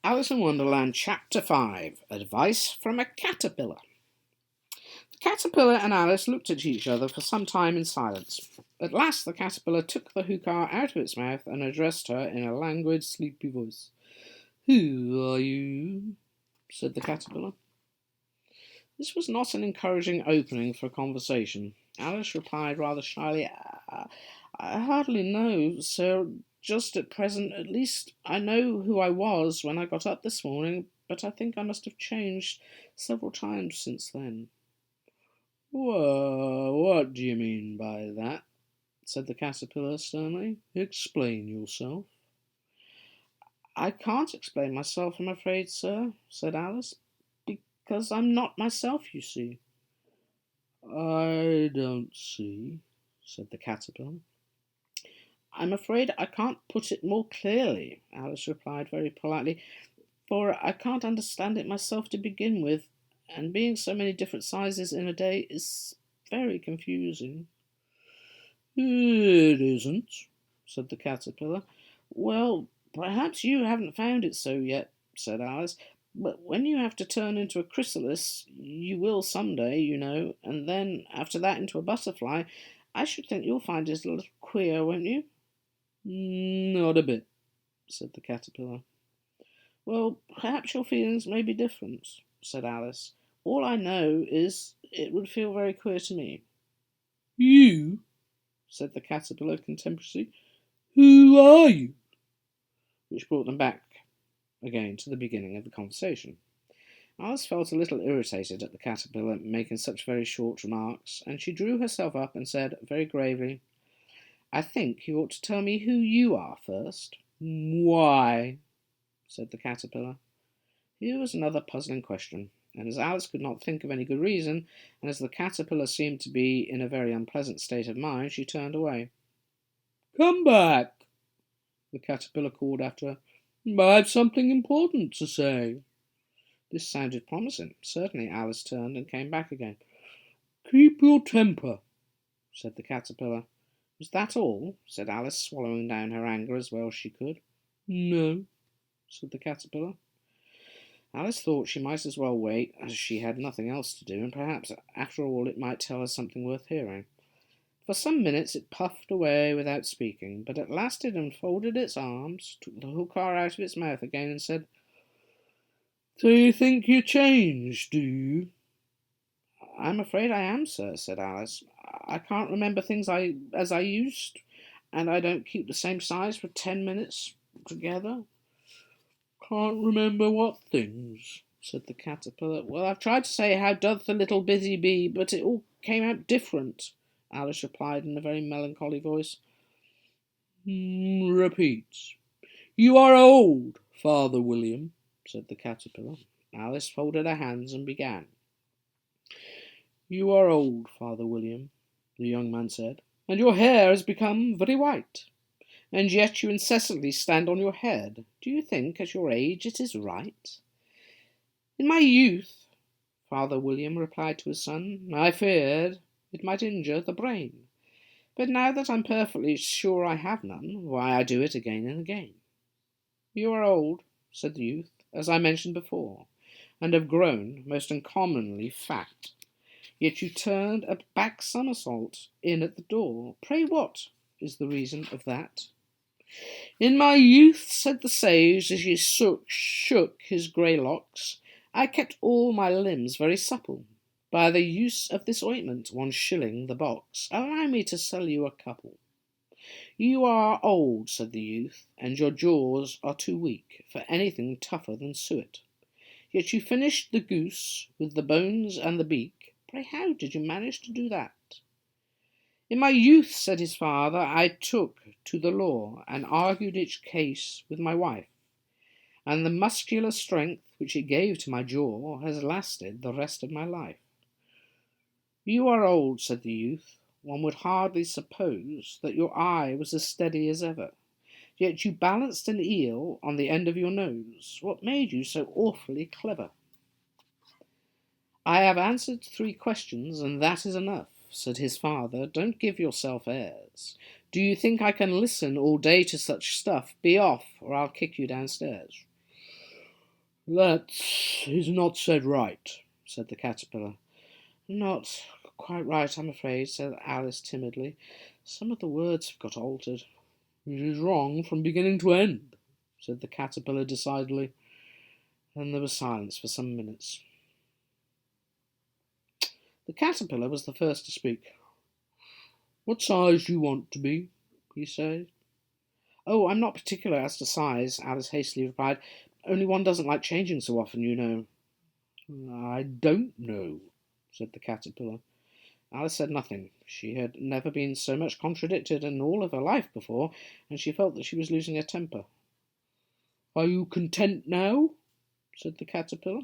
Alice in Wonderland, Chapter 5, Advice from a Caterpillar. The caterpillar and Alice looked at each other for some time in silence. At last the caterpillar took the hookah out of its mouth and addressed her in a languid, sleepy voice. "Who are you?" said the caterpillar. This was not an encouraging opening for a conversation. Alice replied rather shyly, I hardly know, sir. Just at present, at least, I know who I was when I got up this morning, but I think I must have changed several times since then." "Well, what do you mean by that?" said the caterpillar sternly. "Explain yourself." "I can't explain myself, I'm afraid, sir," said Alice, "because I'm not myself, you see." "I don't see," said the caterpillar. "I'm afraid I can't put it more clearly," Alice replied very politely, "for I can't understand it myself to begin with, and being so many different sizes in a day is very confusing." "It isn't," said the caterpillar. "Well, perhaps you haven't found it so yet," said Alice, "but when you have to turn into a chrysalis, you will some day, you know, and then after that into a butterfly, I should think you'll find it a little queer, won't you?" "Not a bit," said the caterpillar. "Well, perhaps your feelings may be different," said Alice. "All I know is it would feel very queer to me." "You?" said the caterpillar contemptuously. "Who are you?" Which brought them back again to the beginning of the conversation. Alice felt a little irritated at the caterpillar making such very short remarks, and she drew herself up and said very gravely, "I think you ought to tell me who you are first." "Why?" said the caterpillar. Here was another puzzling question, and as Alice could not think of any good reason, and as the caterpillar seemed to be in a very unpleasant state of mind, she turned away. "Come back," the caterpillar called after her. "I've something important to say." This sounded promising. Certainly Alice turned and came back again. "Keep your temper," said the caterpillar. "Was that all?" said Alice, swallowing down her anger as well as she could. "No," said the caterpillar. Alice thought she might as well wait, as she had nothing else to do, and perhaps after all it might tell her something worth hearing. For some minutes it puffed away without speaking, but at last it unfolded its arms, took the hookah out of its mouth again, and said, "So you think you changed, do you?" "I'm afraid I am, sir," said Alice. "I can't remember things as I used, and I don't keep the same size for 10 minutes together." "Can't remember what things?" said the caterpillar. "Well, I've tried to say, how doth the little busy bee, but it all came out different," Alice replied in a very melancholy voice. "Repeat. You are old, Father William," said the caterpillar. Alice folded her hands and began. "You are old, Father William," the young man said, "and your hair has become very white. And yet you incessantly stand on your head. Do you think, at your age, it is right?" "In my youth," Father William replied to his son, "I feared it might injure the brain. But now that I'm perfectly sure I have none, why, I do it again and again." "You are old," said the youth, "as I mentioned before, and have grown most uncommonly fat. Yet you turned a back somersault in at the door. Pray what is the reason of that?" "In my youth," said the sage, as he shook his grey locks, "I kept all my limbs very supple. By the use of this ointment, 1 shilling the box. Allow me to sell you a couple." "You are old," said the youth, "and your jaws are too weak for anything tougher than suet. Yet you finished the goose with the bones and the beak. Pray how did you manage to do that?" "In my youth," said his father, "I took to the law, and argued each case with my wife, and the muscular strength which it gave to my jaw has lasted the rest of my life." "You are old," said the youth. "One would hardly suppose that your eye was as steady as ever. Yet you balanced an eel on the end of your nose. What made you so awfully clever?" "I have answered 3 questions, and that is enough," said his father. "Don't give yourself airs. Do you think I can listen all day to such stuff? Be off, or I'll kick you downstairs." That is not said right, said the caterpillar. Not quite right, I'm afraid, said Alice timidly. Some of the words have got altered. It is wrong from beginning to end, said the caterpillar decidedly. Then there was silence for some minutes. The caterpillar was the first to speak. What size do you want to be? He said. Oh, I'm not particular as to size, Alice hastily replied. Only one doesn't like changing so often, you know. I don't know, said the caterpillar. Alice said nothing. She had never been so much contradicted in all of her life before, and she felt that she was losing her temper. Are you content now? Said the caterpillar.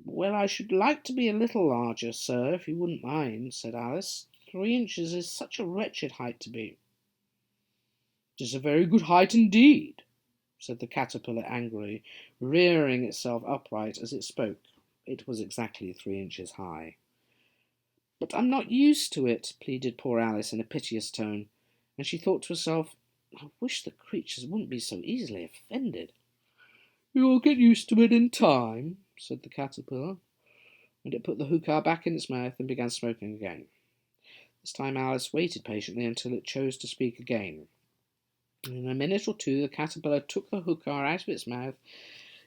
Well, I should like to be a little larger, sir, if you wouldn't mind, said Alice. 3 inches is such a wretched height to be. It is a very good height indeed, said the caterpillar angrily, rearing itself upright as it spoke. It was exactly 3 inches high. But I'm not used to it, pleaded poor Alice in a piteous tone, and she thought to herself, I wish the creatures wouldn't be so easily offended. You'll get used to it in time, said the caterpillar, and it put the hookah back in its mouth and began smoking again. This time Alice waited patiently until it chose to speak again. In a minute or two the caterpillar took the hookah out of its mouth,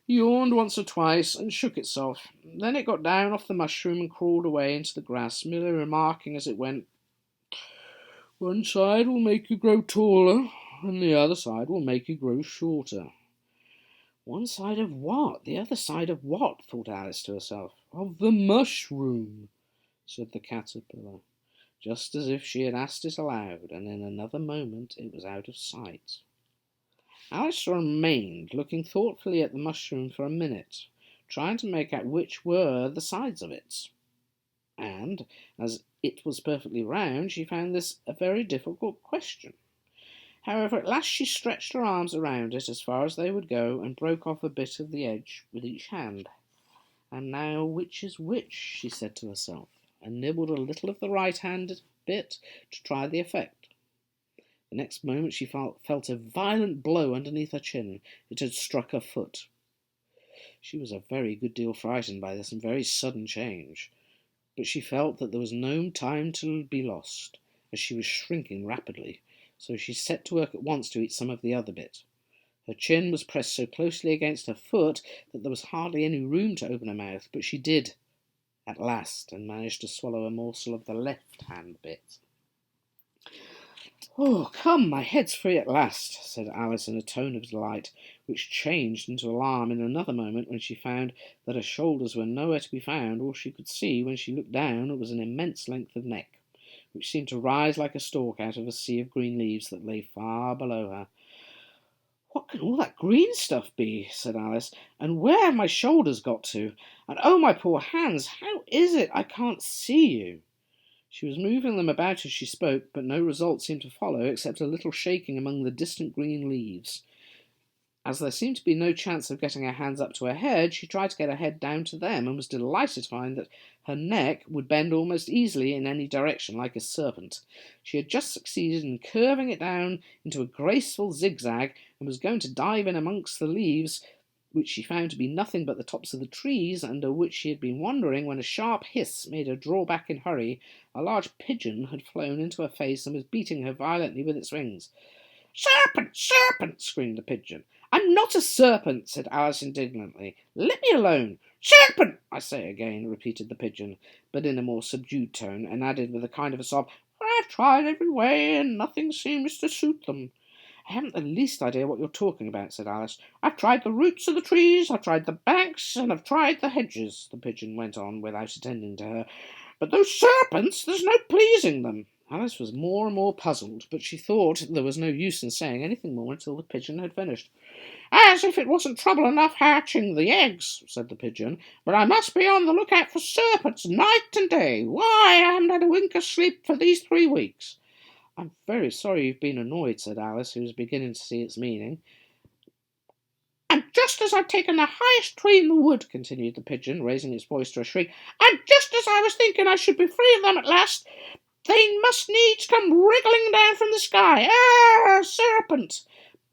yawned once or twice, and shook itself. Then it got down off the mushroom and crawled away into the grass, merely remarking as it went, One side will make you grow taller, and the other side will make you grow shorter. One side of what? The other side of what? Thought Alice to herself. Of the mushroom, said the caterpillar, just as if she had asked it aloud, and in another moment it was out of sight. Alice remained looking thoughtfully at the mushroom for a minute, trying to make out which were the sides of it. And, as it was perfectly round, she found this a very difficult question. However, at last she stretched her arms around it as far as they would go, and broke off a bit of the edge with each hand. And now which is which, she said to herself, and nibbled a little of the right-handed bit to try the effect. The next moment she felt a violent blow underneath her chin. It had struck her foot. She was a very good deal frightened by this and very sudden change, but she felt that there was no time to be lost, as she was shrinking rapidly, so she set to work at once to eat some of the other bit. Her chin was pressed so closely against her foot that there was hardly any room to open her mouth, but she did at last, and managed to swallow a morsel of the left-hand bit. Oh, come, my head's free at last, said Alice in a tone of delight, which changed into alarm in another moment when she found that her shoulders were nowhere to be found. All she could see when she looked down was an immense length of neck, which seemed to rise like a stalk out of a sea of green leaves that lay far below her. What can all that green stuff be? Said Alice, and where have my shoulders got to? And oh, my poor hands, how is it I can't see you? She was moving them about as she spoke, but no result seemed to follow except a little shaking among the distant green leaves. As there seemed to be no chance of getting her hands up to her head, she tried to get her head down to them, and was delighted to find that her neck would bend almost easily in any direction, like a serpent. She had just succeeded in curving it down into a graceful zigzag, and was going to dive in amongst the leaves, which she found to be nothing but the tops of the trees under which she had been wandering, when a sharp hiss made her draw back in hurry. A large pigeon had flown into her face and was beating her violently with its wings. Serpent! Serpent! Screamed the pigeon. I'm not a serpent, said Alice indignantly. Let me alone. Serpent! I say again, repeated the pigeon, but in a more subdued tone, and added with a kind of a sob, I've tried every way, and nothing seems to suit them. I haven't the least idea what you're talking about, said Alice. I've tried the roots of the trees, I've tried the banks, and I've tried the hedges, the pigeon went on without attending to her. But those serpents, there's no pleasing them. Alice was more and more puzzled, but she thought there was no use in saying anything more until the pigeon had finished. As if it wasn't trouble enough hatching the eggs, said the pigeon, but I must be on the lookout for serpents night and day. Why, I haven't had a wink of sleep for these 3 weeks. I'm very sorry you've been annoyed, said Alice, who was beginning to see its meaning. And just as I've taken the highest tree in the wood, continued the pigeon, raising its voice to a shriek, and just as I was thinking I should be free of them at last, they must needs come wriggling down from the sky. Ah, serpent!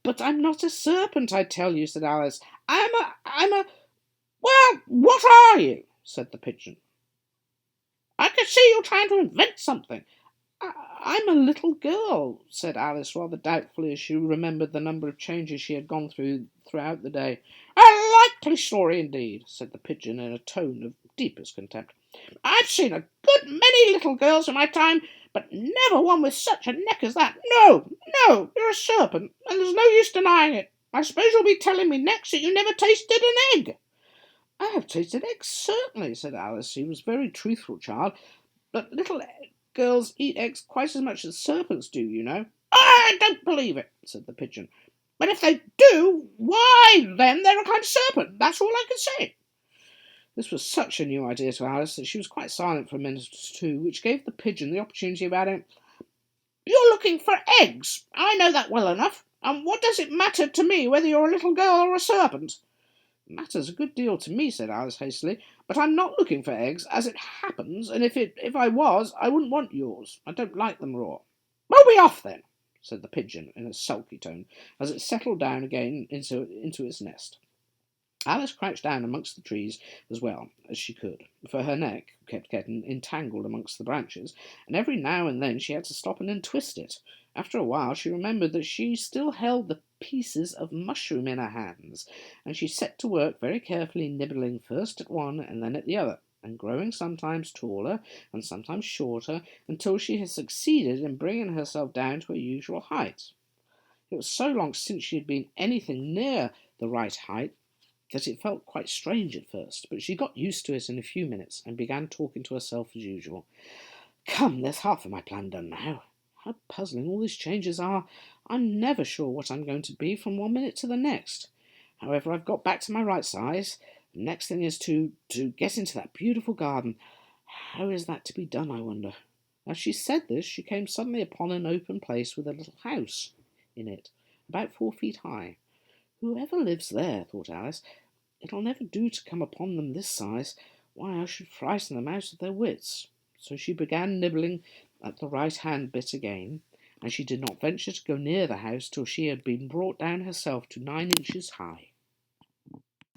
But I'm not a serpent, I tell you, said Alice. I'm a... Well, what are you? Said the pigeon. I can see you're trying to invent something. I'm a little girl, said Alice, rather doubtfully, as she remembered the number of changes she had gone through throughout the day. A likely story indeed, said the pigeon in a tone of deepest contempt. I've seen a good many little girls in my time, but never one with such a neck as that. No, no, you're a serpent, and there's no use denying it. I suppose you'll be telling me next that you never tasted an egg. I have tasted eggs, certainly, said Alice. She was a very truthful child, but little girls eat eggs quite as much as serpents do, you know. I don't believe it, said the pigeon. But if they do, why, then they're a kind of serpent. That's all I can say. This was such a new idea to Alice that she was quite silent for a minute or two, which gave the pigeon the opportunity of adding, You're looking for eggs. I know that well enough. And what does it matter to me whether you're a little girl or a serpent? It matters a good deal to me, said Alice hastily, but I'm not looking for eggs, as it happens, and if I was, I wouldn't want yours. I don't like them raw. Well, be off, then, said the pigeon in a sulky tone, as it settled down again into its nest. Alice crouched down amongst the trees as well as she could, for her neck kept getting entangled amongst the branches, and every now and then she had to stop and untwist it. After a while she remembered that she still held the pieces of mushroom in her hands, and she set to work very carefully, nibbling first at one and then at the other, and growing sometimes taller and sometimes shorter, until she had succeeded in bringing herself down to her usual height. It was so long since she had been anything near the right height that it felt quite strange at first, but she got used to it in a few minutes and began talking to herself as usual. Come, there's half of my plan done now. How puzzling all these changes are. I'm never sure what I'm going to be from one minute to the next. However, I've got back to my right size. The next thing is to get into that beautiful garden. How is that to be done, I wonder? As she said this, she came suddenly upon an open place with a little house in it, about 4 feet high. Whoever lives there, thought Alice, it'll never do to come upon them this size. Why, I should frighten them out of their wits. So she began nibbling at the right-hand bit again, and she did not venture to go near the house till she had been brought down herself to 9 inches high.